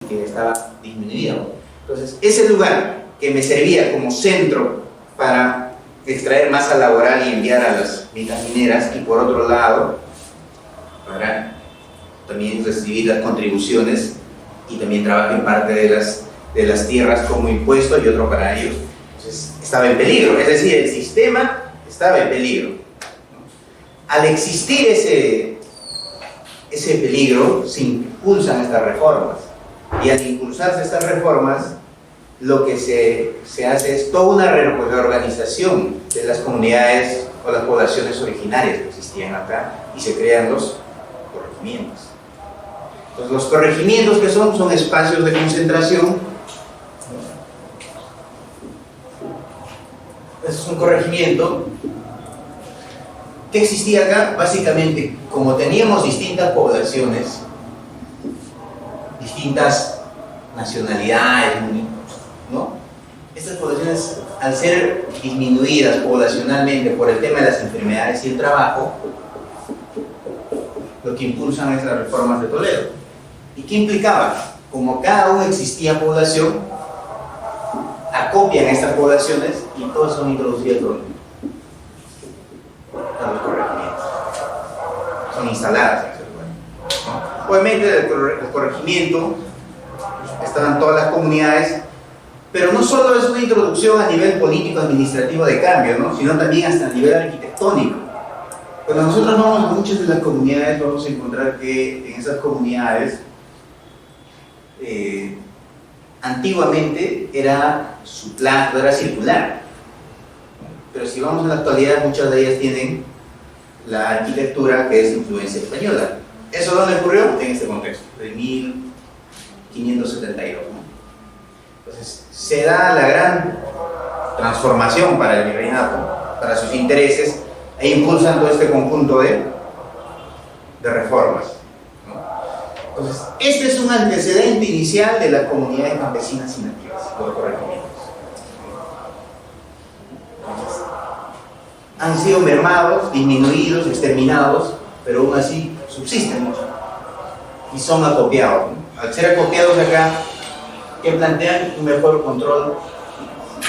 que estaba disminuido. Entonces, ese lugar que me servía como centro para extraer masa laboral y enviar a las minas mineras, y por otro lado, para también recibir las contribuciones y también trabajar en parte de las tierras como impuesto y otro para ellos. Entonces, estaba en peligro, es decir, el sistema estaba en peligro. Al existir ese peligro, se impulsan estas reformas, y al impulsarse estas reformas, lo que se hace es toda una reorganización de las comunidades o las poblaciones originarias que existían acá, y se crean los corregimientos. Entonces, los corregimientos, que son espacios de concentración. Este es un corregimiento que existía acá. Básicamente, como teníamos distintas poblaciones, distintas nacionalidades, ¿no? Estas poblaciones, al ser disminuidas poblacionalmente por el tema de las enfermedades y el trabajo, lo que impulsan es las reformas de Toledo. ¿Y qué implicaba? Como cada uno existía población, acopian estas poblaciones y todas son introducidas a los corregimientos. Son instaladas en ese lugar, ¿no? Obviamente, el corregimiento, estaban todas las comunidades, pero no solo es una introducción a nivel político-administrativo de cambio, ¿no? Sino también hasta a nivel arquitectónico. Cuando nosotros vamos a muchas de las comunidades, vamos a encontrar que en esas comunidades antiguamente su plazo era circular, pero si vamos a la actualidad, muchas de ellas tienen la arquitectura que es influencia española. ¿Eso dónde ocurrió? En este contexto, de 1572, ¿no? Entonces, se da la gran transformación para el virreinato, para sus intereses, e impulsan todo este conjunto de reformas, ¿no? Entonces, este es un antecedente inicial de las comunidades campesinas y nativas, los corregimientos. Entonces, han sido mermados, disminuidos, exterminados, pero aún así subsisten y son acopiados, ¿no? Al ser acopiados acá, que plantean un mejor control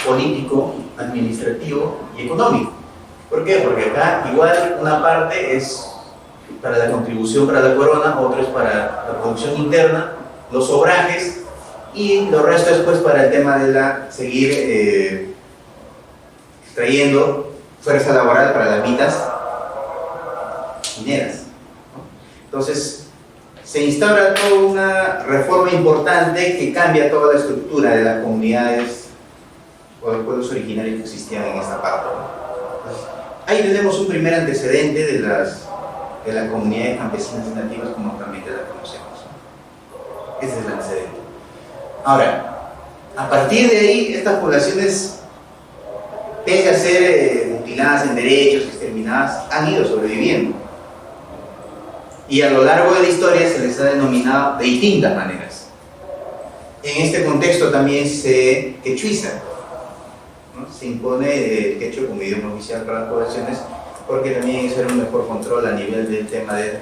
político, administrativo y económico. ¿Por qué? Porque acá igual una parte es para la contribución para la corona, otro es para la producción interna, los obrajes, y lo resto es pues para el tema de seguir extrayendo fuerza laboral para las minas mineras, ¿no? Entonces, se instaura toda una reforma importante que cambia toda la estructura de las comunidades o los pueblos originarios que existían en esta parte, ¿no? Entonces, ahí tenemos un primer antecedente de las comunidades campesinas y nativas como actualmente las conocemos, ¿no? Ese es el antecedente. Ahora, a partir de ahí, estas poblaciones, pese a ser mutiladas en derechos, exterminadas, han ido sobreviviendo. Y a lo largo de la historia se les ha denominado de distintas maneras. En este contexto también se quechuiza, ¿no? Se impone el quechua como idioma oficial para las poblaciones, porque también eso era un mejor control a nivel del tema de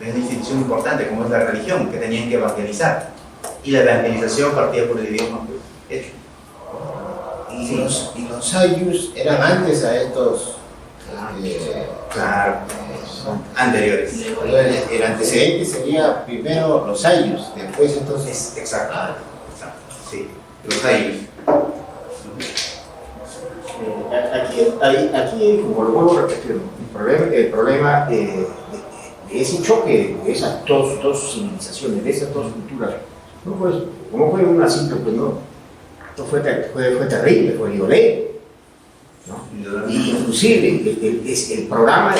una institución importante como es la religión, que tenían que evangelizar. Y la evangelización partía por el idioma quechua. Y los ayllus eran antes a estos... claro. Anteriores. El antecedente sería primero los ayllus, después entonces... Exacto. Sí, los ayllus. Aquí, como lo vuelvo a repetir, el problema de ese choque de esas dos civilizaciones, de esas dos culturas, no fue un asunto, pues fue terrible, fue violento, ¿no? Y inclusive el programa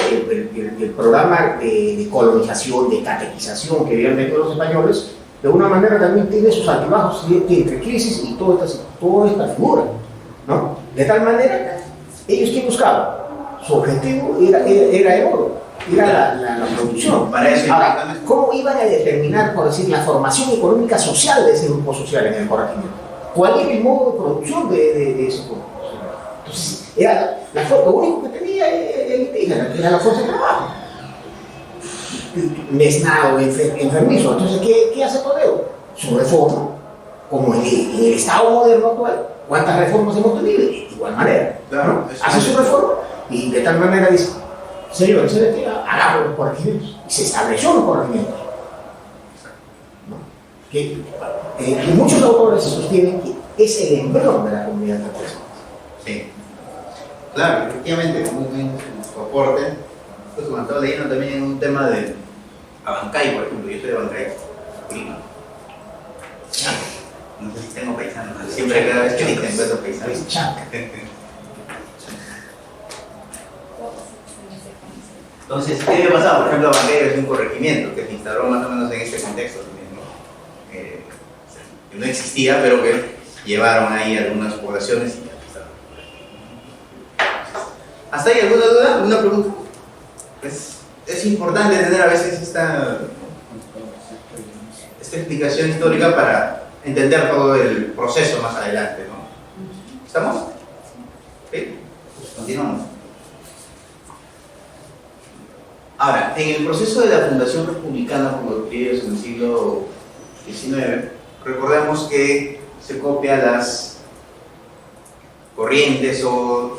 de colonización, de catequización que habían tenido los españoles, de una manera también tiene sus altibajos entre crisis y toda esta figura, ¿no? De tal manera, ellos ¿qué buscaban? Su objetivo era el oro, era la producción. Para eso, ahora, ¿cómo iban a determinar, por decir, la formación económica social de ese grupo social en el corregimiento? ¿Cuál era el modo de producción de ese grupo? Entonces, lo único que tenía era la fuerza de trabajo. Mesnado, enfermizo. Entonces, ¿qué hace Toledo? su reforma, como en el Estado moderno actual, ¿cuántas reformas hemos tenido? De igual manera. Claro, ¿No? Hace su reforma y de tal manera dice, señores, hagamos los corregimientos. Y se estableció los corregimientos. ¿No? Y muchos autores sostienen que es el embrión de la comunidad católica. Sí. Claro, efectivamente, muy bien su aporte. Pues como estaba leyendo también en un tema de Abancay, por ejemplo, yo soy de Abancay, Lima. No sé si tengo paisanos, siempre cada vez que te encuentro paisanos. Es chanca. Entonces, ¿qué había pasado? Por ejemplo, Abancay es un corregimiento que se instaló más o menos en este contexto también, ¿no? Que no existía, pero que llevaron ahí algunas poblaciones y ya está. ¿Hasta ahí alguna duda? ¿Alguna pregunta? Es importante tener a veces esta explicación histórica para entender todo el proceso más adelante, ¿no? ¿Estamos? ¿Sí? Continuamos. Ahora, en el proceso de la fundación republicana por los griegos en el siglo XIX, recordemos que se copia las corrientes o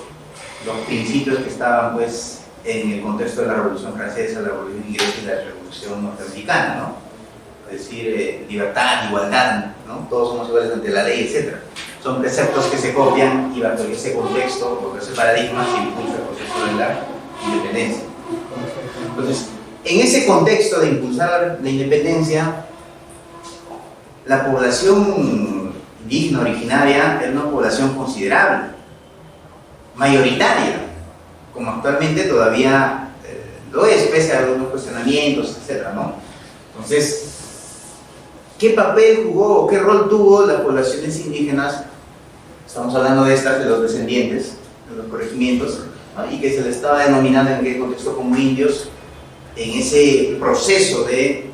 los principios que estaban pues en el contexto de la Revolución Francesa, la Revolución Inglesa y la Revolución Norteamericana, ¿no? Es decir, libertad, igualdad, ¿no? Todos somos iguales ante la ley, etc. Son preceptos que se copian y bajo ese contexto, bajo ese paradigma se impulsa el proceso de la independencia. Entonces, en ese contexto de impulsar la independencia, la población indígena originaria era una población considerable, mayoritaria, como actualmente todavía lo es, pese a algunos cuestionamientos, etc., ¿no? Entonces, ¿qué papel jugó o qué rol tuvo las poblaciones indígenas? Estamos hablando de estas, de los descendientes, de los corregimientos, ¿no? Y que se les estaba denominando en aquel contexto como indios, en ese proceso de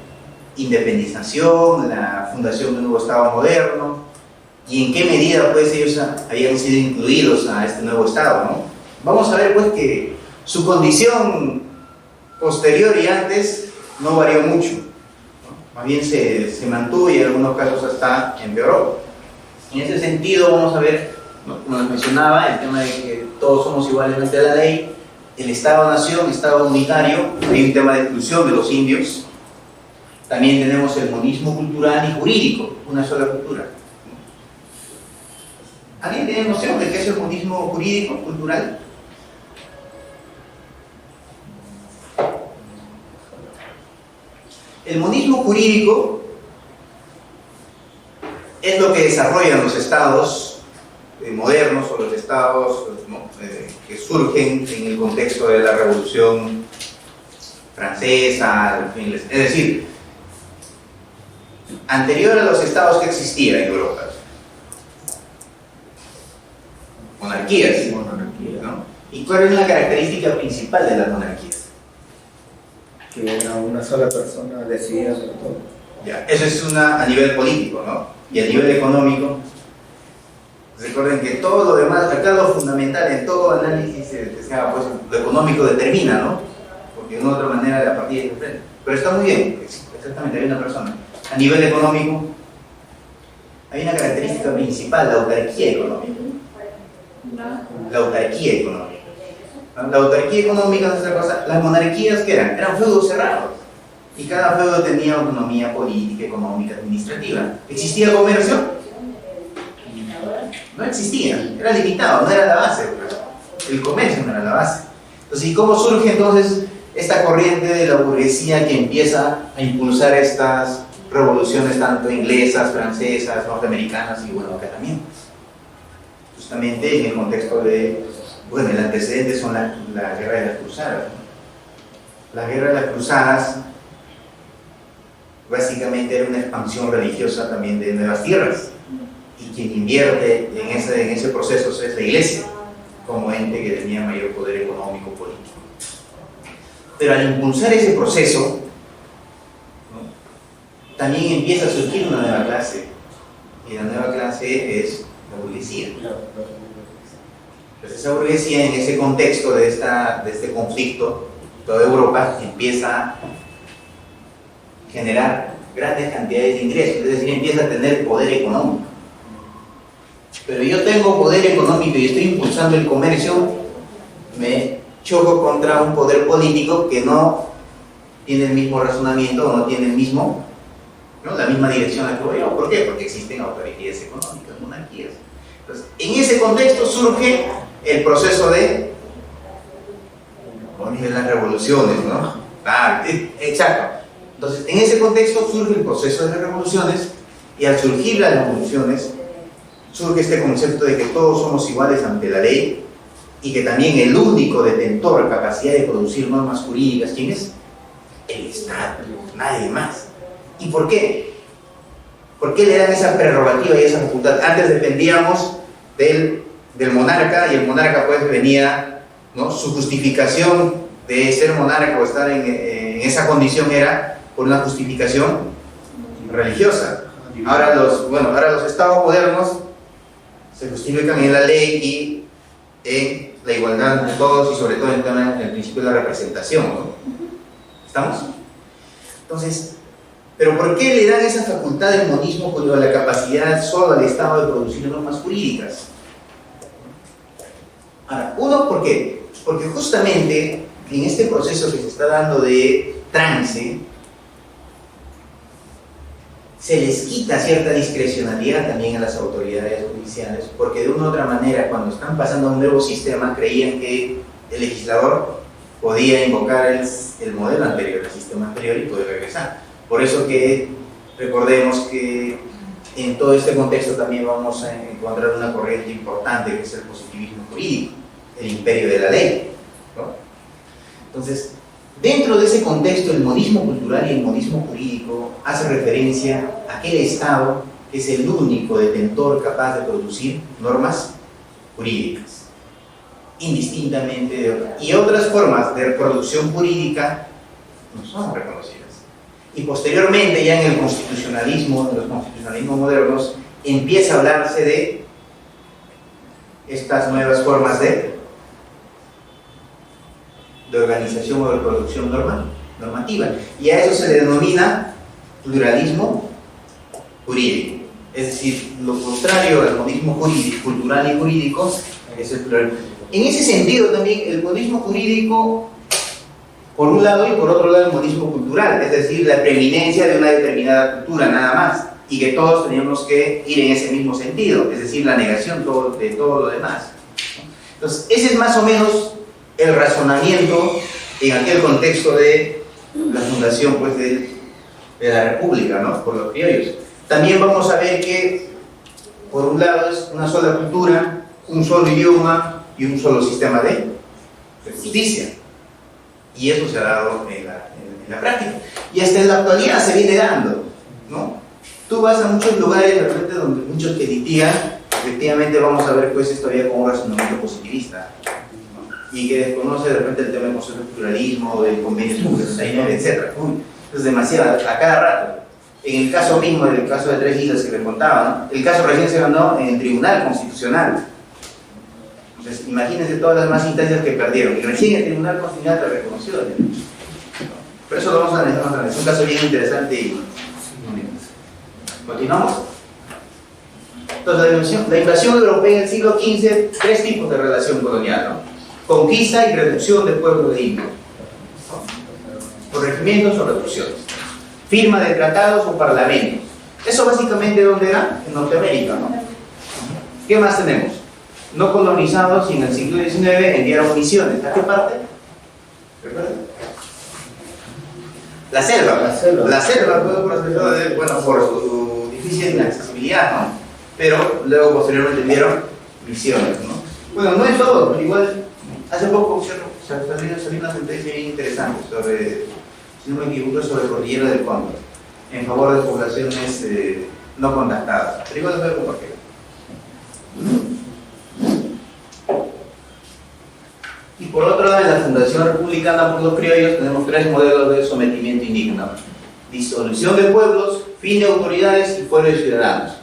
independización, la fundación de un nuevo Estado moderno, y en qué medida pues ellos habían sido incluidos a este nuevo Estado, ¿no? Vamos a ver pues que su condición posterior y antes no varió mucho, ¿no? Más bien se mantuvo y en algunos casos hasta empeoró. En ese sentido vamos a ver, ¿no? Como les mencionaba, el tema de que todos somos iguales ante la ley, el Estado-Nación, Estado unitario, hay un tema de exclusión de los indios. También tenemos el monismo cultural y jurídico, una sola cultura. ¿Alguien tiene noción de qué es el monismo jurídico, cultural? El monismo jurídico es lo que desarrollan los estados modernos o los estados que surgen en el contexto de la Revolución Francesa, es decir, anterior a los estados que existían en Europa. Monarquías, ¿no? ¿Y cuál es la característica principal de las monarquías? Que era una sola persona decidía sobre todo. Ya, eso es a nivel político, ¿no? Y a nivel económico, recuerden que todo lo demás, acá lo fundamental en todo análisis que se haga, pues lo económico determina, ¿no? Porque de una u otra manera la partida es diferente. Pero está muy bien, exactamente, hay una persona. A nivel económico, hay una característica principal, la autarquía económica. La autarquía económica. La autarquía económica es otra cosa. Las monarquías, ¿qué eran? Eran feudos cerrados. Y cada feudo tenía autonomía política, económica, administrativa. ¿Existía comercio? No existía, era limitado, no era la base. El comercio no era la base. Entonces, ¿y cómo surge entonces esta corriente de la burguesía que empieza a impulsar estas revoluciones tanto inglesas, francesas, norteamericanas y bueno, acá también? Justamente en el contexto de, bueno, el antecedente son la guerra de las cruzadas. La guerra de las cruzadas básicamente era una expansión religiosa también de nuevas tierras, y quien invierte en ese proceso es la iglesia, como ente que tenía mayor poder económico político. Pero al impulsar ese proceso, ¿no? También empieza a surgir una nueva clase, y la nueva clase es la burguesía. Entonces esa burguesía, en ese contexto de este conflicto, toda Europa empieza a generar grandes cantidades de ingresos, es decir, empieza a tener poder económico. Pero yo tengo poder económico y estoy impulsando el comercio, me choco contra un poder político que no tiene el mismo razonamiento o no tiene el mismo, ¿no?, la misma dirección a la que voy yo. ¿Por qué? Porque existen autoridades económicas, monarquías. Entonces, en ese contexto surge el proceso de las revoluciones, ¿no? Ah, exacto. Entonces, en ese contexto surge el proceso de las revoluciones, y al surgir las revoluciones surge este concepto de que todos somos iguales ante la ley, y que también el único detentor de capacidad de producir normas jurídicas, ¿quién es? El Estado, nadie más. ¿Y por qué? ¿Por qué le dan esa prerrogativa y esa facultad? Antes dependíamos del monarca, y el monarca pues venía, ¿no?, su justificación de ser monarca o estar en esa condición era por una justificación religiosa. Ahora los estados modernos se justifican en la ley y en la igualdad de todos, y sobre todo en el principio de la representación, ¿no? ¿Estamos? Entonces, ¿pero por qué le dan esa facultad del monismo con la capacidad solo al Estado de producir normas jurídicas? Ahora, uno, ¿por qué? Porque justamente en este proceso que se está dando de trance, se les quita cierta discrecionalidad también a las autoridades judiciales, porque de una u otra manera, cuando están pasando a un nuevo sistema, creían que el legislador podía invocar el modelo anterior, el sistema anterior, y poder regresar. Por eso que recordemos que en todo este contexto también vamos a encontrar una corriente importante, que es el positivismo jurídico, el imperio de la ley, ¿no? Entonces, dentro de ese contexto, el monismo cultural y el monismo jurídico hace referencia a aquel Estado que es el único detentor capaz de producir normas jurídicas, indistintamente de otras. Y otras formas de producción jurídica no son reconocidas. Y posteriormente, ya en el constitucionalismo, en los constitucionalismos modernos, empieza a hablarse de estas nuevas formas de organización o de producción normativa. Y a eso se le denomina pluralismo jurídico. Es decir, lo contrario al monismo jurídico, cultural y jurídico es el pluralismo. En ese sentido también el monismo jurídico, por un lado, y por otro lado el monismo cultural, es decir, la preeminencia de una determinada cultura nada más, y que todos teníamos que ir en ese mismo sentido, es decir, la negación de todo lo demás. Entonces, ese es más o menos el razonamiento en aquel contexto de la fundación pues, de la República, ¿no?, por los criollos. También vamos a ver que, por un lado, es una sola cultura, un solo idioma y un solo sistema de justicia. Y eso se ha dado en la práctica. Y hasta en la actualidad se viene dando, ¿no? Tú vas a muchos lugares, de repente, donde muchos que litigan, efectivamente vamos a ver pues esto ya como un razonamiento positivista, ¿no?, y que desconoce de repente el tema del concepto de pluralismo, del convenio de etc. Es demasiado, a cada rato. En el caso mismo, en el caso de Tres Islas que les contaba, ¿no?, el caso recién se ganó en el Tribunal Constitucional. Entonces, imagínense todas las demás instancias que perdieron, y recién el Tribunal Constitucional te reconoció, ¿no? Por eso lo vamos a analizar más tarde. Es un caso bien interesante. Y continuamos. Entonces, la invasión europea en el siglo XV, tres tipos de relación colonial, ¿no? Conquista y reducción del pueblo de India, ¿no?, corregimientos o reducciones, firma de tratados o parlamentos. Eso básicamente, ¿dónde era? En Norteamérica, ¿no? ¿Qué más tenemos? No colonizados, y en el siglo XIX enviaron misiones. ¿A qué parte? ¿Recuerdan? La selva. La selva, bueno, por su difícil inaccesibilidad, ¿no? Pero luego posteriormente enviaron misiones, ¿no? Bueno, no es todo, pero igual, hace poco salió una sentencia bien interesante sobre, si no me equivoco, sobre Cordillera del Cóndor, en favor de poblaciones no contactadas. Pero igual les voy a compartir. Y por otro lado, en la Fundación Republicana por los Criollos tenemos tres modelos de sometimiento indígena: disolución de pueblos, fin de autoridades y fuero de ciudadanos.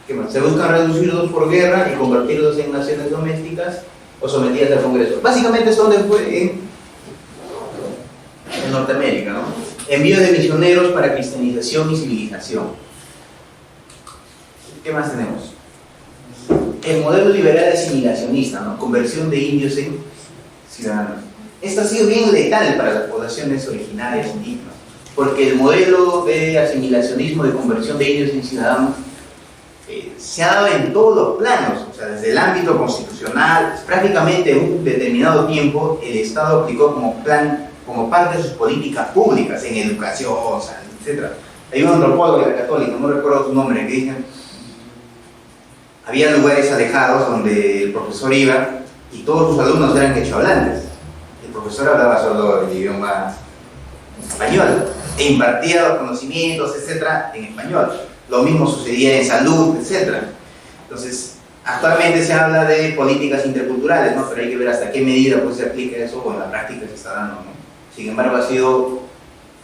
¿Qué más? Se buscan reducirlos por guerra y convertirlos en naciones domésticas o sometidas al Congreso. Básicamente es donde fue en Norteamérica, ¿no? envío de misioneros para cristianización y civilización. ¿Qué más tenemos? El modelo liberal asimilacionista, ¿no? Conversión de indios en ciudadanos. Esto ha sido bien letal para las poblaciones originarias indígenas, porque el modelo de asimilacionismo, de conversión de indios en ciudadanos, se ha dado en todos los planos, o sea, desde el ámbito constitucional, prácticamente en un determinado tiempo el Estado aplicó como parte de sus políticas públicas, en educación, etc. Hay un antropólogo de la Católica, no recuerdo su nombre, que dice, había lugares alejados donde el profesor iba y todos sus alumnos eran quechohablantes. El profesor hablaba solo el idioma español e impartía los conocimientos, etc., en español. Lo mismo sucedía en salud, etc. Entonces, actualmente se habla de políticas interculturales, ¿no? Pero hay que ver hasta qué medida pues, se aplica eso o en la práctica se está dando, ¿no? Sin embargo, ha sido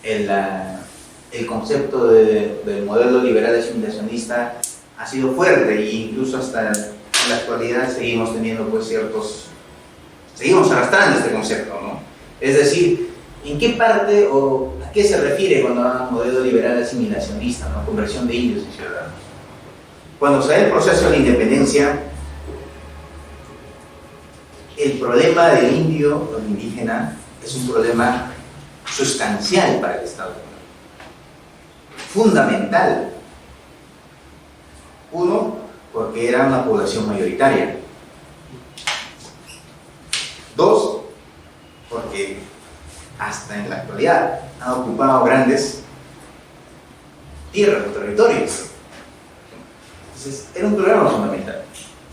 el concepto del modelo liberal asimilacionista ha sido fuerte e incluso hasta en la actualidad seguimos teniendo pues seguimos arrastrando este concepto, ¿no? Es decir, ¿en qué parte o a qué se refiere cuando hablamos de modelo liberal asimilacionista, ¿no? Conversión de indios en ciudadanos? Cuando se da el proceso de la independencia, el problema del indio o del indígena es un problema sustancial para el Estado, fundamental. Uno, porque era una población mayoritaria. Dos, porque hasta en la actualidad han ocupado grandes tierras o territorios. Entonces, era un problema fundamental.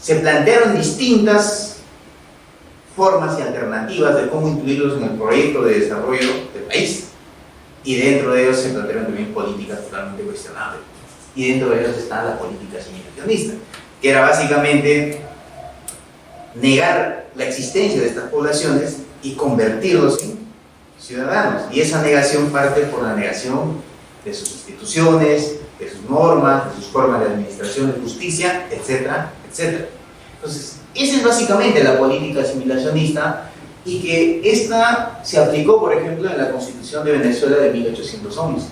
Se plantearon distintas formas y alternativas de cómo incluirlos en el proyecto de desarrollo del país. Y dentro de ellos se plantearon también políticas totalmente cuestionables. Y dentro de ellos está la política asimilacionista, que era básicamente negar la existencia de estas poblaciones y convertirlos en ciudadanos. Y esa negación parte por la negación de sus instituciones, de sus normas, de sus formas de administración de justicia, etcétera, etcétera. Entonces, esa es básicamente la política asimilacionista y que esta se aplicó, por ejemplo, en la Constitución de Venezuela de 1811.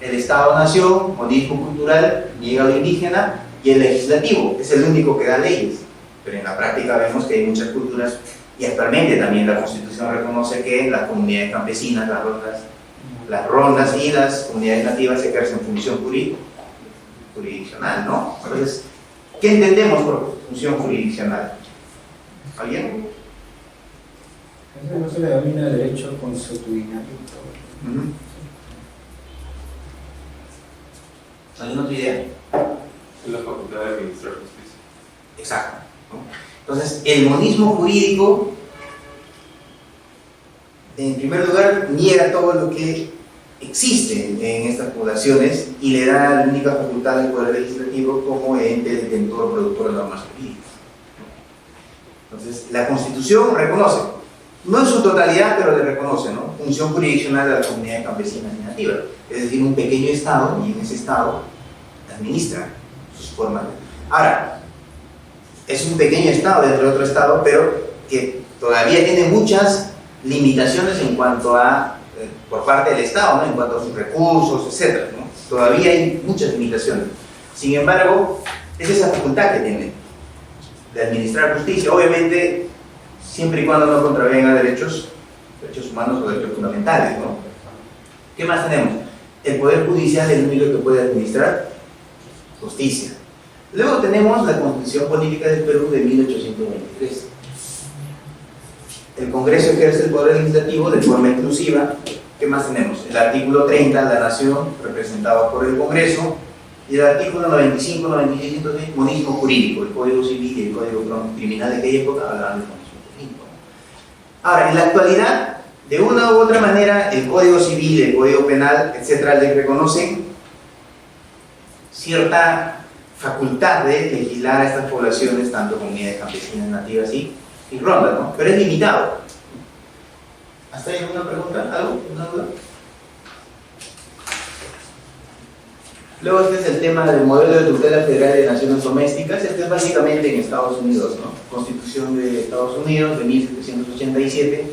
El Estado-Nación, monismo cultural, niega lo indígena y el legislativo es el único que da leyes. Pero en la práctica vemos que hay muchas culturas y actualmente también la Constitución reconoce que las comunidades campesinas, las rondas y las comunidades nativas ejercen función jurisdiccional, ¿no? Entonces, ¿qué entendemos por función jurisdiccional? ¿Alguien? Eso no se le denomina derecho consuetudinario. ¿Alguna otra idea? Es la facultad de administrar justicia. Exacto, ¿no? Entonces, el monismo jurídico, en primer lugar, niega todo lo que existe en estas poblaciones y le da la única facultad al Poder Legislativo como ente detentor productor de normas jurídicas. Entonces, la Constitución reconoce, no en su totalidad, pero le reconoce, ¿no?, función jurisdiccional de las comunidades campesinas y nativas, es decir, un pequeño Estado, y en ese Estado administra sus formas. Ahora, es un pequeño Estado dentro de otro Estado, pero que todavía tiene muchas limitaciones en cuanto a, por parte del Estado, ¿no?, en cuanto a sus recursos, etc., ¿no? Todavía hay muchas limitaciones. Sin embargo, es esa facultad que tiene de administrar justicia, obviamente, siempre y cuando no contravenga derechos humanos o derechos fundamentales, ¿no? ¿Qué más tenemos? El Poder Judicial es el único que puede administrar justicia. Luego tenemos la Constitución Política del Perú de 1823. El Congreso ejerce el Poder Legislativo de forma exclusiva. ¿Qué más tenemos? El artículo 30, la Nación, representada por el Congreso, y el artículo 95, 96, 106, monismo jurídico. El Código Civil y el Código Criminal de aquella época hablaban del monismo jurídico. Ahora, en la actualidad, de una u otra manera, el Código Civil, el Código Penal, etcétera, le reconocen cierta facultad de legislar a estas poblaciones, tanto comunidades campesinas, nativas y rondas, ¿no? Pero es limitado. ¿Hasta ahí alguna pregunta? ¿Algo? ¿Una duda? Luego este es el tema del modelo de tutela federal de naciones domésticas. Este es básicamente en Estados Unidos, ¿no? Constitución de Estados Unidos de 1787,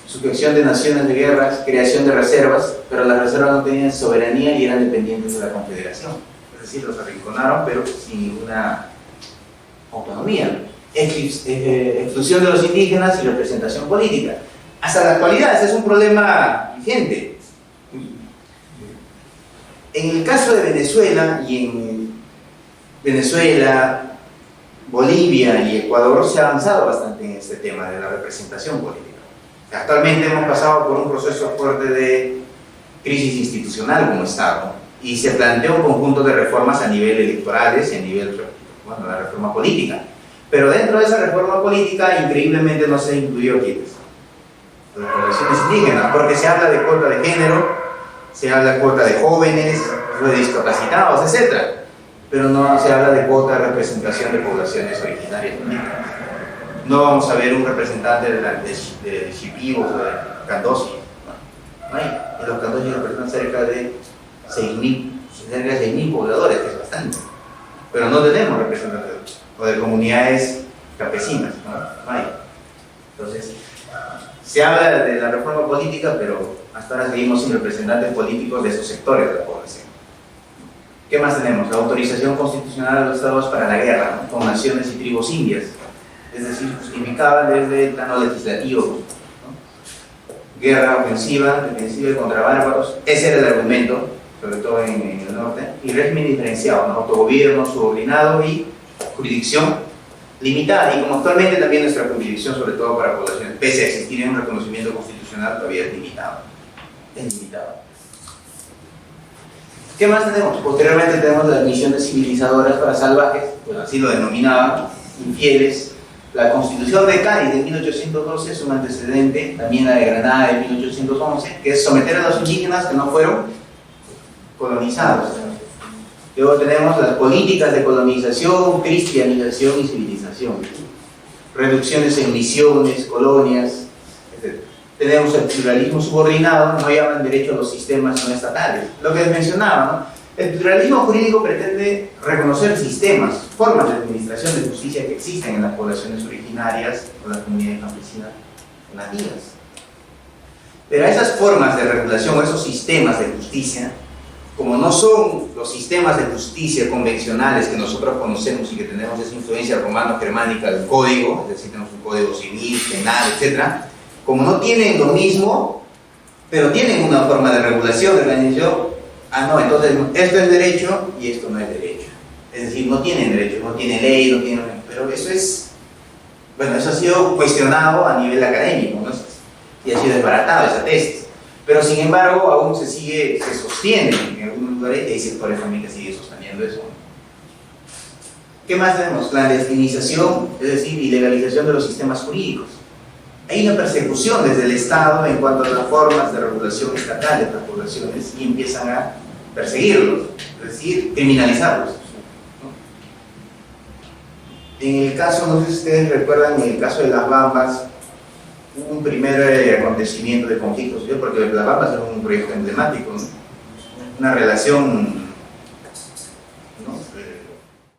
sujeción de naciones de guerras, creación de reservas, pero las reservas no tenían soberanía y eran dependientes de la confederación. Es decir, los arrinconaron, pero sin ninguna autonomía. Exclusión de los indígenas y representación política. Hasta la actualidad, ese es un problema vigente. En el caso de Venezuela, y en Venezuela, Bolivia y Ecuador se ha avanzado bastante en este tema de la representación política. Actualmente hemos pasado por un proceso fuerte de crisis institucional como Estado y se plantea un conjunto de reformas a nivel electorales y a nivel, bueno, la reforma política. Pero dentro de esa reforma política, increíblemente no se incluyó quiénes, las poblaciones indígenas, porque se habla de cuota de género, se habla de cuota de jóvenes, de discapacitados, etc. Pero no se habla de cuota de representación de poblaciones originarias indígenas. No vamos a ver un representante de Shipibo o de Candosi. No hay. Y los Candosi representan cerca de 6.000 pobladores, que es bastante. Pero no tenemos representantes o de comunidades campesinas. No hay. Entonces, se habla de la reforma política, pero hasta ahora seguimos sin representantes políticos de esos sectores de la población. ¿Qué más tenemos? La autorización constitucional de los estados para la guerra, ¿no? Con naciones y tribus indias. Es decir, justificaba desde el plano legislativo, ¿no? Guerra ofensiva, defensiva contra bárbaros, ese era el argumento, sobre todo en el norte, y régimen diferenciado, ¿no? Autogobierno, subordinado y jurisdicción limitada, y como actualmente también nuestra jurisdicción, sobre todo para poblaciones, pese a existir un reconocimiento constitucional, todavía es limitado. Es limitado. ¿Qué más tenemos? Posteriormente tenemos las misiones civilizadoras para salvajes, pues así lo denominaban, infieles. La Constitución de Cádiz de 1812 es un antecedente, también la de Granada de 1811, que es someter a los indígenas que no fueron colonizados. Luego tenemos las políticas de colonización, cristianización y civilización. Reducciones en misiones, colonias, etc. Tenemos el pluralismo subordinado, no llaman derecho a los sistemas no estatales. Lo que les mencionaba, ¿no? El pluralismo jurídico pretende reconocer sistemas, formas de administración de justicia que existen en las poblaciones originarias o las comunidades campesinas nativas. Pero a esas formas de regulación o esos sistemas de justicia, como no son los sistemas de justicia convencionales que nosotros conocemos y que tenemos esa influencia romano-germánica del código, es decir, tenemos un código civil, penal, etc., como no tienen lo mismo, pero tienen una forma de regulación de organización, no, entonces esto es derecho y esto no es derecho. Es decir, no tienen derecho, no tienen ley, no tienen... Pero eso es... Bueno, eso ha sido cuestionado a nivel académico, ¿no? Y ha sido desbaratado esa tesis. Pero sin embargo, aún se sostiene en algunos lugares y hay sectores también que siguen sosteniendo eso. ¿Qué más tenemos? Clandestinización, es decir, ilegalización de los sistemas jurídicos. Hay una persecución desde el Estado en cuanto a las formas de regulación estatal de estas poblaciones y empiezan a perseguirlos, es decir, criminalizarlos. En el caso, no sé si ustedes recuerdan, en el caso de las Bambas, hubo un primer acontecimiento de conflicto social, porque las Bambas es un proyecto emblemático, ¿no? Una relación